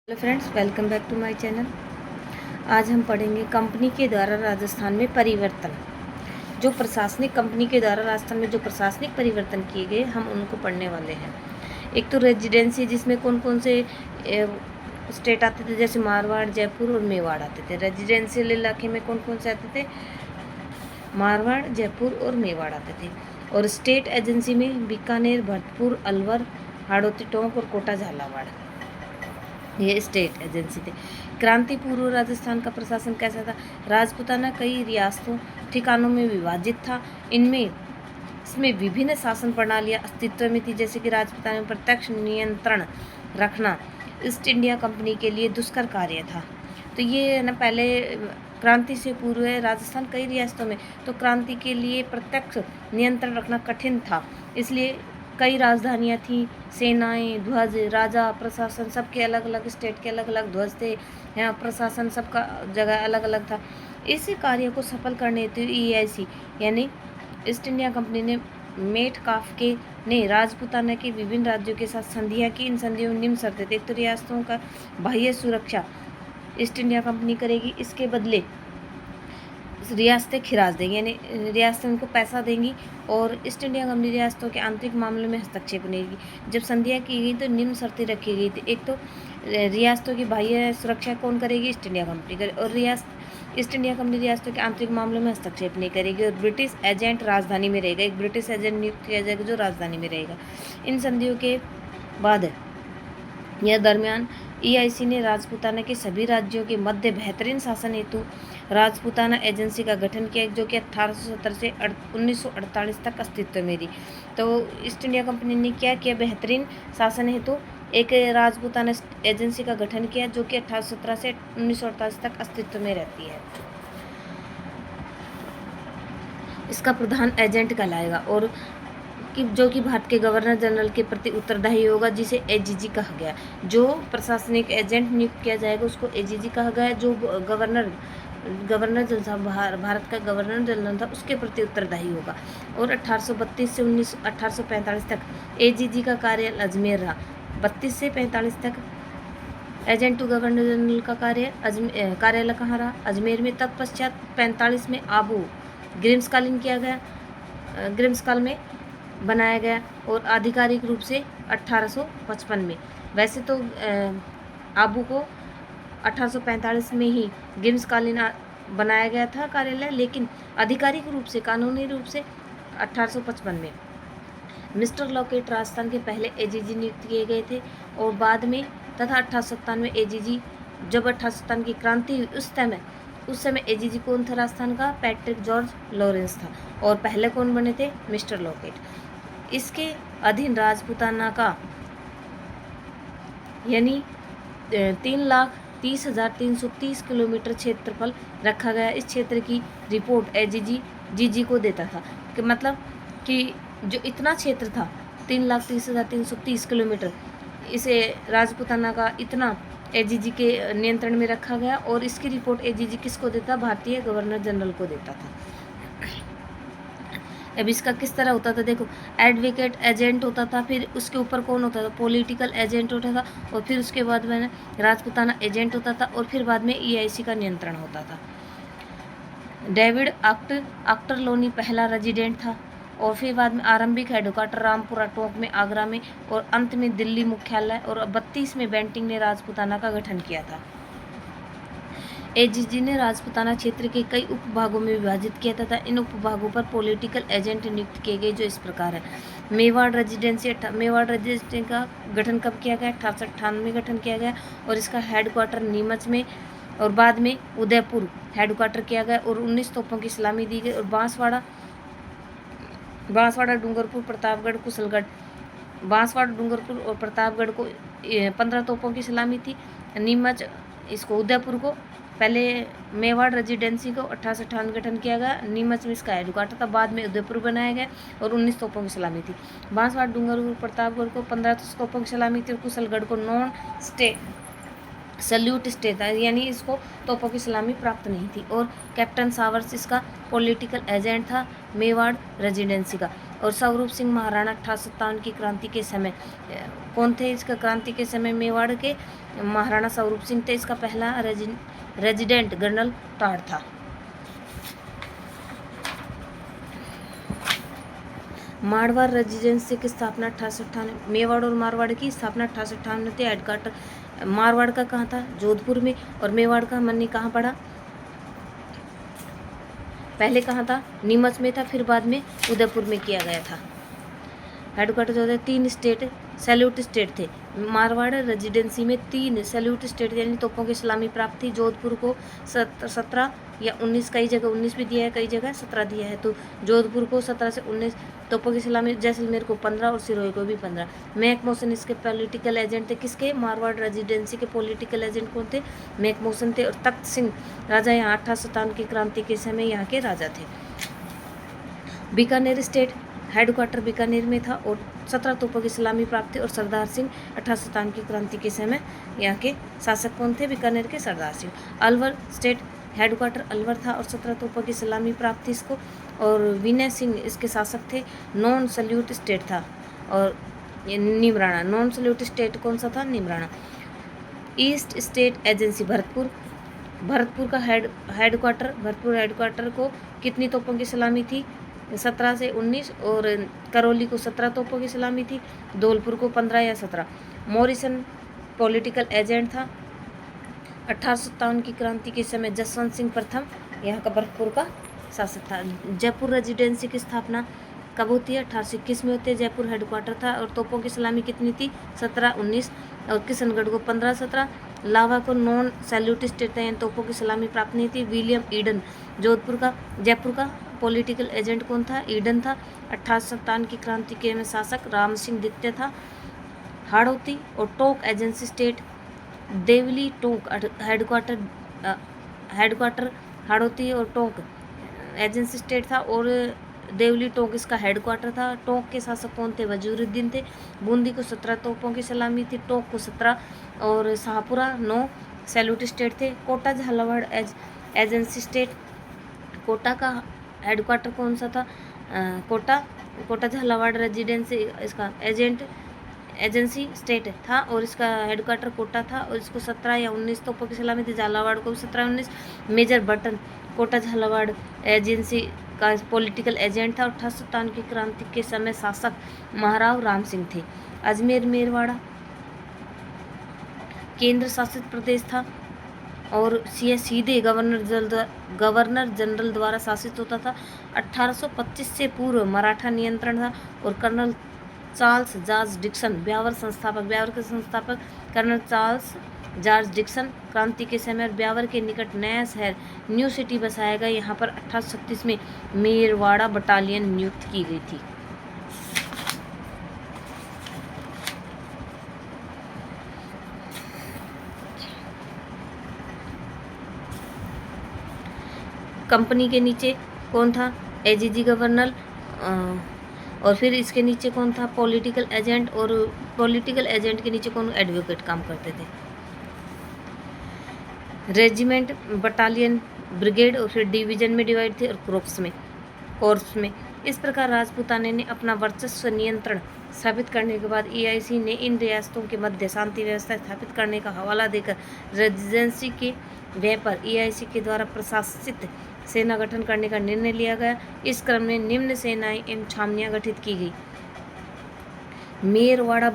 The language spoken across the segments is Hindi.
Hello friends, welcome back to my channel. आज हम पढ़ेंगे कंपनी के द्वारा राजस्थान में परिवर्तन। जो प्रशासनिक कंपनी के द्वारा राजस्थान में जो प्रशासनिक परिवर्तन किए गए, हम उनको पढ़ने वाले हैं। एक तो रेजिडेंसी, जिसमें कौन कौन से स्टेट आते थे, जैसे मारवाड़, जयपुर और मेवाड़ आते थे। रेजिडेंशियल इलाके में कौन कौन से आते थे? मारवाड़, जयपुर और मेवाड़ आते थे। और स्टेट एजेंसी में बीकानेर, भरतपुर, अलवर, हाड़ौती, टोंक और कोटा झालावाड़, ये स्टेट एजेंसी थे। क्रांति पूर्व राजस्थान का प्रशासन कैसा था? राजपूताना कई रियासतों ठिकानों में विभाजित था। इसमें विभिन्न शासन प्रणालियां अस्तित्व में थी, जैसे कि राजपूताना में प्रत्यक्ष नियंत्रण रखना ईस्ट इंडिया कंपनी के लिए दुष्कर कार्य था। तो ये ना, पहले क्रांति से पूर्व राजस्थान कई रियासतों में, तो क्रांति के लिए प्रत्यक्ष नियंत्रण रखना कठिन था। इसलिए कई राजधानियाँ थीं, सेनाएं, ध्वज, राजा, प्रशासन, सबके अलग अलग स्टेट के अलग अलग ध्वज थे। यहाँ प्रशासन सबका जगह अलग अलग था। इसी कार्य को सफल करने हेतु EIC यानी ईस्ट इंडिया कंपनी ने मेटकाफके ने राजपूताना के विभिन्न राज्यों के साथ संधियाँ की। इन संधियों में निम्न शर्तें थे। एक तो रियासतों का बाह्य सुरक्षा ईस्ट इंडिया कंपनी करेगी, इसके बदले रियासतें खिराज देंगी, यानी रियासतें उनको पैसा देंगी, और ईस्ट इंडिया कंपनी रियासतों के आंतरिक मामलों में हस्तक्षेप नहीं करेगी। जब संधियाँ की गई तो निम्न शर्तें रखी गई थी। एक तो रियासतों की बाह्य सुरक्षा कौन करेगी? ईस्ट इंडिया कंपनी करे, और ईस्ट इंडिया कंपनी रियासतों के आंतरिक मामलों में हस्तक्षेप नहीं करेगी, और ब्रिटिश एजेंट राजधानी में रहेगा। एक ब्रिटिश एजेंट नियुक्त किया जाएगा जो राजधानी में रहेगा। इन संधियों के बाद यह दरमियान EIC ने राजपूताना के सभी राज्यों के मध्य बेहतरीन शासन हेतु राजपूताना एजेंसी का गठन किया, जो कि 1870 से 1948 तक अस्तित्व में रही। तो ईस्ट इंडिया कंपनी ने क्या किया? बेहतरीन शासन हेतु एक राजपूताना एजेंसी का गठन किया, जो कि 1817 से 1948 तक अस्तित्व में रहती है। इसका प्रधान एजेंट कहलाएगा, और जो कि भारत के गवर्नर जनरल के प्रति उत्तरदायी होगा, जिसे AGG कहा गया। जो प्रशासनिक एजेंट नियुक्त किया जाएगा उसको AGG कहा गया। जो गवर्नर जनरल था, भारत का गवर्नर जनरल था, उसके प्रति उत्तरदायी होगा। और 1832 से 1845 तक AGG का कार्यालय अजमेर रहा। 32 से 45 तक एजेंट टू गवर्नर जनरल का कार्यालय कहाँ रहा? अजमेर में। तत्पश्चात 45 में आबू ग्रीष्मकालीन किया गया, ग्रीष्मकाल में बनाया गया, और आधिकारिक रूप से 1855 में। वैसे तो आबू को 1845 में ही ग्रीष्मकालीन बनाया गया था कार्यालय, लेकिन आधिकारिक रूप से, कानूनी रूप से 1855 में। मिस्टर लॉकेट राजस्थान के पहले AGG नियुक्त किए गए थे, और बाद में तथा 1857 में AGG, जब 1857 की क्रांति हुई उस समय AGG कौन था राजस्थान का? पैट्रिक जॉर्ज लॉरेंस था। और पहले कौन बने थे? Mister locket. इसके अधीन राजपूताना का यानी 3,30,330 किलोमीटर क्षेत्रफल रखा गया। इस क्षेत्र की रिपोर्ट AGG को देता था, कि मतलब कि जो इतना क्षेत्र था 3,30,330 किलोमीटर, इसे राजपूताना का इतना AGG के नियंत्रण में रखा गया, और इसकी रिपोर्ट AGG किसको देता? भारतीय गवर्नर जनरल को देता था। अब इसका किस तरह होता था? देखो, एडवोकेट एजेंट होता था, फिर उसके ऊपर कौन होता था? पॉलिटिकल एजेंट होता था, और फिर उसके बाद में राजपूताना एजेंट होता था, और फिर बाद में EIC का नियंत्रण होता था। डेविड आक्टरलोनी पहला रेजिडेंट था, और फिर बाद में आरंभिक हेडक्वार्टर रामपुरा, टोंक में, आगरा में, और अंत में दिल्ली मुख्यालय, और 32 में बेंटिंग ने राजपूताना का गठन किया था। AGG ने राजपूताना क्षेत्र के कई उपभागों में विभाजित किया तथा इन उपभागों पर पॉलिटिकल एजेंट नियुक्त किए गए, जो इस प्रकार है। मेवाड़ रेजिडेंसी का गठन कब किया गया? 1898 में गठन किया गया, और इसका हेडक्वार्टर नीमच में, और बाद में उदयपुर हेडक्वार्टर किया गया, और 19 तोपों की सलामी दी गई। और बांसवाड़ा, डूंगरपुर, प्रतापगढ़, कुशलगढ़, बांसवाड़ा, डूंगरपुर और प्रतापगढ़ को 15 तोपों की सलामी थी। नीमच, इसको उदयपुर को, पहले मेवाड़ रेजिडेंसी को 1898 गठन किया गया, नीमच में इसका हेडक्वार्टर था, बाद में उदयपुर बनाया गया, और 19 तोपों की सलामी थी। बांसवाड़ा, डूंगरपुर, प्रतापगढ़ को 15 तोपों की सलामी थी, और कुशलगढ़ को नॉन सल्यूट स्टेट था, यानी इसको तोपों की सलामी प्राप्त नहीं थी। और कैप्टन सावर्स इसका पॉलिटिकल एजेंट था मेवाड़ रेजिडेंसी का। और स्वरूप सिंह महाराणा 1857 की क्रांति के समय कौन थे? इसका क्रांति के समय मेवाड़ के महाराणा स्वरूप सिंह थे। इसका पहला रेजिडेंट जनरल टार था। मारवाड़ रेजिडेंसी की स्थापना 1858। मेवाड़ और मारवाड़ की स्थापना 1858 में थी। हेडक्वार्टर मारवाड़ का कहाँ था? जोधपुर में। और मेवाड़ का हमने कहाँ पढ़ा? पहले कहाँ था? नीमच में था, फिर बाद में उदयपुर में किया गया था। हेडक्वार्टर जो है 3 स्टेट सैल्यूट स्टेट थे। मारवाड़ रेजिडेंसी में 3 सैल्यूट स्टेट यानी तोपों की सलामी प्राप्त थी। जोधपुर को 17 या 19, कई जगह 19 भी दिया है, कई जगह 17 दिया है। तो जोधपुर को 17 से 19 तोपों की सलामी, जैसलमेर को 15 और सिरोही को भी 15। मैकमोहन इसके पॉलिटिकल एजेंट थे। किसके? मारवाड़ रेजिडेंसी के पॉलिटिकल एजेंट कौन थे? मैकमोहन थे। और तख्त सिंह राजा यहाँ 1857 की क्रांति के समय यहाँ के राजा थे। बीकानेर स्टेट हेडक्वार्टर बीकानेर में था और 17 तोपों की सलामी प्राप्त थी। और सरदार सिंह 1857 की क्रांति के समय यहाँ के शासक कौन थे? बीकानेर के सरदार सिंह। अलवर स्टेट हेडक्वार्टर अलवर था और 17 तोपों की सलामी प्राप्त थी इसको। और विनय सिंह इसके शासक थे। नॉन सल्यूट स्टेट था। और निमराना नॉन सल्यूट स्टेट कौन सा था? Neemrana. East state agency Bharatpur का हेडक्वार्टर भरतपुर हेडक्वार्टर को कितनी तोपों की सलामी थी? 17 से 19। और करौली को 17 तोपों की सलामी थी। धौलपुर को 15 या 17। मॉरिसन पॉलिटिकल एजेंट था। 1857 की क्रांति के समय जसवंत सिंह प्रथम यहाँ का भरतपुर का शासक था। जयपुर रेजिडेंसी की स्थापना कब होती है? 1821 में होती है। जयपुर हेडक्वार्टर था और तोपों की सलामी कितनी थी? 17, 19। और किशनगढ़ को 15, 17। लावा को नॉन सैल्यूट स्टेट था, तोपों की सलामी प्राप्त नहीं थी। विलियम ईडन जयपुर का पॉलिटिकल एजेंट कौन था? ईडन था। 1857 की क्रांति के में शासक राम सिंह द्वितीय था। हाड़ौती और Tonk agency state Deoli Tonk headquarter Hadoti और टोंक एजेंसी स्टेट था। और देवली टोंक इसका हेडक्वार्टर था। टोंक के शासक कौन थे? वजीरुद्दीन थे। बूंदी को 17 तोपों की सलामी थी। टोंक को 17 और शाहपुरा 9 सैल्यूट स्टेट थे। कोटा झालावाड़ एजेंसी स्टेट कोटा का हेडक्वार्टर कौन सा था? कोटा झालावाड़ रेजिडेंसी इसका एजेंसी स्टेट था और इसका हेडक्वार्टर कोटा था। और इसको 17 या 19 तोपों की सलामी थी। झालावाड़ को 17, 19। Major Burton Kota Jhalawar agency का पॉलिटिकल एजेंट था। 1857 की क्रांति के समय शासक महाराव राम सिंह थे। अजमेर मेरवाड़ा केंद्र शासित प्रदेश था और सीधे गवर्नर जनरल द्वारा शासित होता था। 1825 से पूर्व मराठा नियंत्रण था। और colonel Charles George Dixon Beawar के संस्थापक कर्नल चार्ल्स जॉर्ज डिक्सन क्रांति के समय ब्यावर के निकट नया शहर न्यू सिटी बसाया गया। यहाँ पर 1836 में मेरवाड़ा बटालियन नियुक्त की गई थी। कंपनी के नीचे कौन था? AGG governor. और फिर इसके नीचे कौन था? Political agent. और पॉलिटिकल एजेंट के नीचे कौन? एडवोकेट काम करते थे। रेजिमेंट, बटालियन, ब्रिगेड और फिर डिवीजन में डिवाइड थे और कोर्प्स में। इस प्रकार राजपूताने ने अपना वर्चस्व नियंत्रण स्थापित करने के बाद ईआईसी ने इन रियासतों के मध्य शांति व्यवस्था स्थापित करने का हवाला देकर रेजिडेंसी के व्यय पर ईआईसी के द्वारा प्रशासित सेना गठन करने का निर्णय लिया गया। इस क्रम में निम्न सेनाएं एवं छावनियां गठित की गई। मेरवाड़ा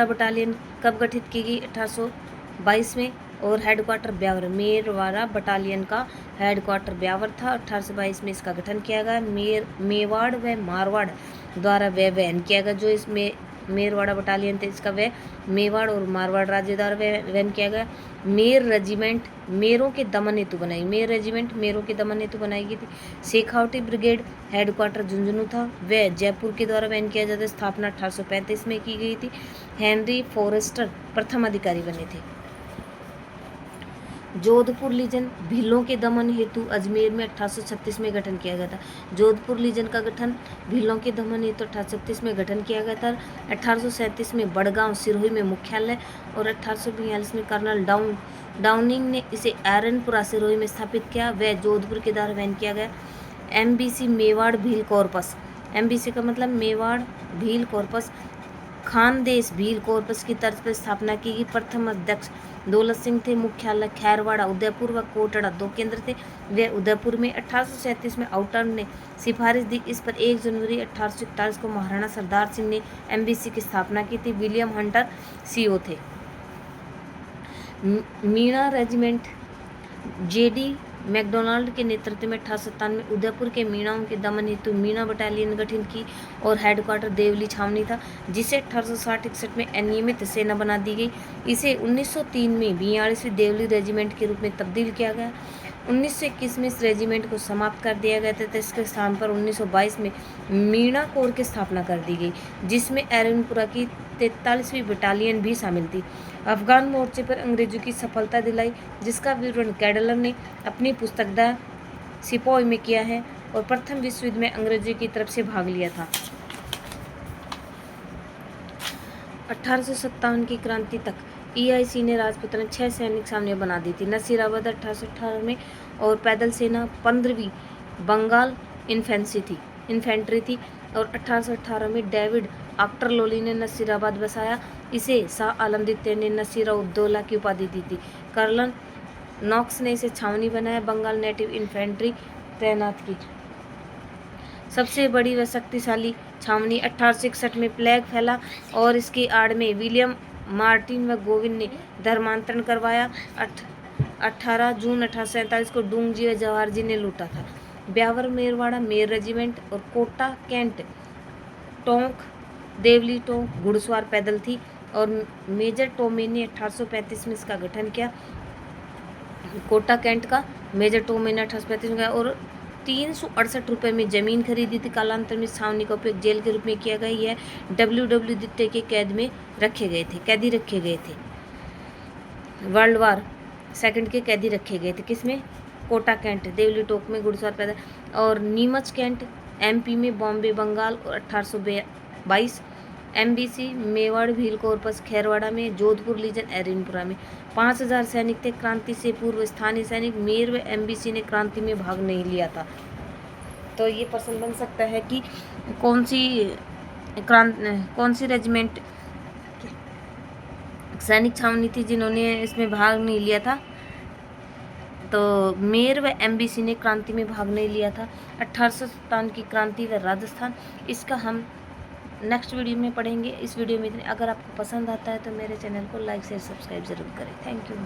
बटालियन कब गठित की गई? 1822 में। और हेडक्वार्टर ब्यावर मेरवाड़ा बटालियन का हेडक्वार्टर ब्यावर था। 1822 में इसका गठन किया गया। मेवाड़ व मारवाड़ द्वारा व्यय वहन किया गया। जो इसमें मेरवाड़ा बटालियन थे इसका व्यय मेवाड़ और मारवाड़ राज्य द्वारा वहन किया गया। मेर रेजिमेंट मेरों के दमन हेतु बनाई गई थी। शेखावटी ब्रिगेड हेडक्वार्टर झुंझुनू था। वह जयपुर के द्वारा वहन किया जाता। स्थापना 1835 में की गई थी। हेनरी फॉरेस्टर प्रथम अधिकारी बने थे। जोधपुर लीजन भीलों के दमन हेतु अजमेर में 1836 में गठन किया गया था। जोधपुर लीजन का गठन भीलों के दमन हेतु 1836 में गठन किया गया था। 1837 में बड़गांव सिरोही में मुख्यालय और 1842 में कर्नल डाउनिंग ने इसे एरनपुरा सिरोही में स्थापित किया। वह जोधपुर के द्वारा वहन किया गया। MBC Mewar Bhil corpus MBC का मतलब मेवाड़ भील कॉर्पस खानदेश भील कॉर्पस की तर्ज पर स्थापना की गई। प्रथम अध्यक्ष दौलत सिंह थे। मुख्यालय खैरवाड़ा उदयपुर व कोटड़ा 2 केंद्र थे। वे उदयपुर में 1837 में आउटर्न ने सिफारिश दी। इस पर 1 जनवरी 1841 को महाराणा सरदार सिंह ने MBC की स्थापना की थी। विलियम हंटर CO थे। मीणा रेजिमेंट JD मैकडोनाल्ड के नेतृत्व में 1897 में उदयपुर के मीणाओं के दमन हेतु मीणा बटालियन गठन की और हेडक्वार्टर देवली छावनी था, जिसे 1860-61 में अनियमित सेना बना दी गई। इसे 1903 में 42वीं देवली रेजिमेंट के रूप में तब्दील किया गया। 1921 में इस रेजिमेंट को समाप्त कर दिया गया था। इसके स्थान पर 1922 में मीणा कोर की स्थापना कर दी गई, जिसमें एरनपुरा की 43वीं बटालियन भी शामिल थी। अफगान मोर्चे पर अंग्रेजों की सफलता दिलाई, जिसका विवरण कैडलर ने अपनी पुस्तक द सिपोय में किया है, और प्रथम विश्व युद्ध में अंग्रेजों की तरफ से भाग लिया था। 1857 की क्रांति तक EIC ने राजपुत में 6 सैनिक छावनियां बना दी थी। नसीराबाद 1818 में और पैदल सेना 15वीं बंगाल इन्फेंट्री थी और 1818 में डेविड आफ्टरलोली ने नसीराबाद बसाया। इसे शाह आलम द्वितीय ने नसीरा-उद-दौला की उपाधि दी थी। कर्नल नॉक्स ने इसे छावनी बनाया। बंगाल नेटिव इन्फेंट्री तैनात की। सबसे बड़ी व शक्तिशाली छावनी 1861 में प्लेग फैला और इसकी आड़ में विलियम मार्टिन व गोविंद ने धर्मांतरण करवाया। 18 जून 1847 को डूंगजी व जवाहर जी ने लूटा था। ब्यावर मेरवाड़ा मेर रेजिमेंट और कोटा कैंट टोंक देवली टोंक घुड़सवार पैदल थी और मेजर टोमे ने 1835 में इसका गठन किया। कोटा कैंट का मेजर टोमे ने 1835 में किया और 368 रुपये में जमीन खरीदी थी। कालांतर में छावनी का उपयोग जेल के रूप में किया गया। यह WW द्वितीय के कैदी रखे गए थे। वर्ल्ड वार सेकंड के कैदी रखे गए थे। किसमें? कोटा कैंट देवली टोक में घुड़सवार पैदल और नीमच कैंट MP में बॉम्बे बंगाल और 1822 MBC मेवाड़ भील कॉर्पस खैरवाड़ा में जोधपुर लीजन एरिनपुरा में 5000 सैनिक थे। क्रांति से पूर्व स्थानीय सैनिक मेर व MBC ने क्रांति में भाग नहीं लिया था। तो ये प्रश्न बन सकता है कि कौन सी रेजिमेंट सैनिक छावनी थी जिन्होंने इसमें भाग नहीं लिया था। तो मेर व MBC ने क्रांति में भाग नहीं लिया था। 1857 की क्रांति व राजस्थान, इसका हम नेक्स्ट वीडियो में पढ़ेंगे। इस वीडियो में अगर आपको पसंद आता है तो मेरे चैनल को लाइक शेयर सब्सक्राइब जरूर करें। Thank you.